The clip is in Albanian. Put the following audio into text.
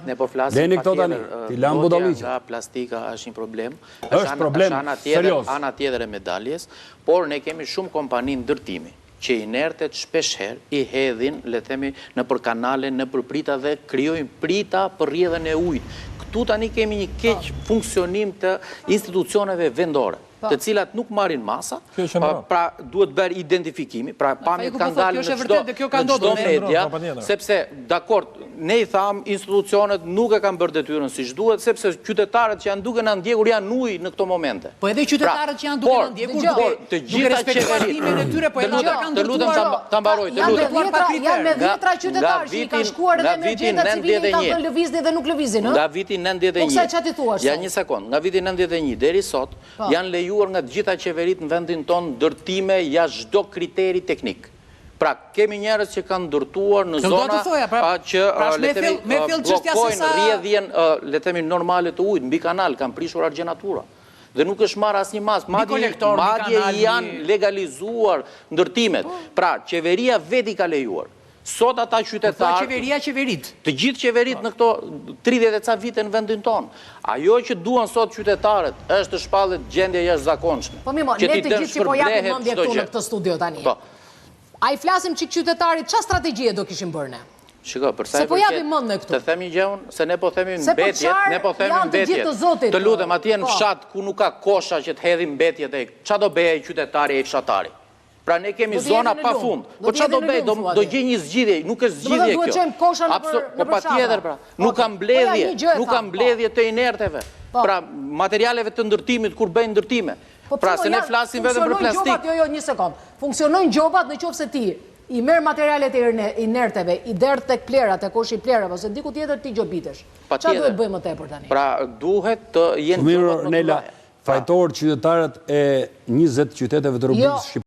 Ne po flasim nga plastika është një problem. Është problem serios. Ana tjetër e medaljes, por ne kemi shumë kompani ndërtimi që inertet shpeshherë i hedhin, le themi, në për kanale, në për prita dhe krijojnë prita për rrjedhën e ujit. Këtu tani kemi një keq funksionim të institucioneve vendore, të cilat nuk marrin masa, pra duhet bërë identifikimi, pra pamjet kanë dalë në çdo media, sepse, dakord, ne i tham, institucionet nuk e kanë bërë detyrën siç duhet, sepse qytetarët që janë duke na ndjekur janë ujë në këto momente. Po edhe qytetarët që janë duke na ndjekur, të gjitha qeveritë, të lutem ta mbaroj, janë me dhjetra qytetarë që i kanë shkuar edhe emergjenta civile kanë thënë lëvizni dhe nuk lëvizin, ëh? Nga viti 91. Ja, një sekond, nga viti 91 deri sot janë lejuar nga të gjitha qeveritë në vendin tonë ndërtime jashtë çdo kriteri teknik. Pra, kemi njerëz që kanë ndërtuar në zona që blokojnë rrjedhjen, le të themi, normale të ujit, mbi kanal kanë prishur argjenatura. Dhe nuk është marrë asnjë mas, madje janë legalizuar ndërtimet. Pra, qeveria vetë i ka lejuar. Sot ata qytetarë, të gjithë qeverit në këto 30 e ca vite në vendin tonë. Ajo që duan sot qytetarët është të shpallet gjendje jashtëzakonshme. Po mimo, ne të gjithë që po japim mendje këtu në këtë studio tani. A i flasim çik qytetarit, çfarë strategjie do kishim bërë ne? Shiko, përsa e përket, të themi gjën, se ne po themi mbetjet, të lutem atje në fshat ku nuk ka kosha që të hedhin mbetjet e çfarë do bëjë ai qytetari e fshatari? Pra ne kemi zona pa fund. Po çfarë do bëj? Do gjej një zgjidhje, nuk është zgjidhje kjo. Po patjetër pra. Nuk ka mbledhje të inerteve. Pra materialeve të ndërtimit kur bëjnë ndërtime. Pra se ne flasim vetëm për plastik. Jo, një sekond. Funksionojnë gjobat nëse ti i merr materialet e inerteve, i derë tek plerat, tek koshi i plerave ose diku tjetër ti gjobitesh. Çfarë duhet bëjmë më tepër tani? Pra duhet të jenë mirë, Nela, fajtor qytetarët e 20 qyteteve të Republikës Shqipërisë.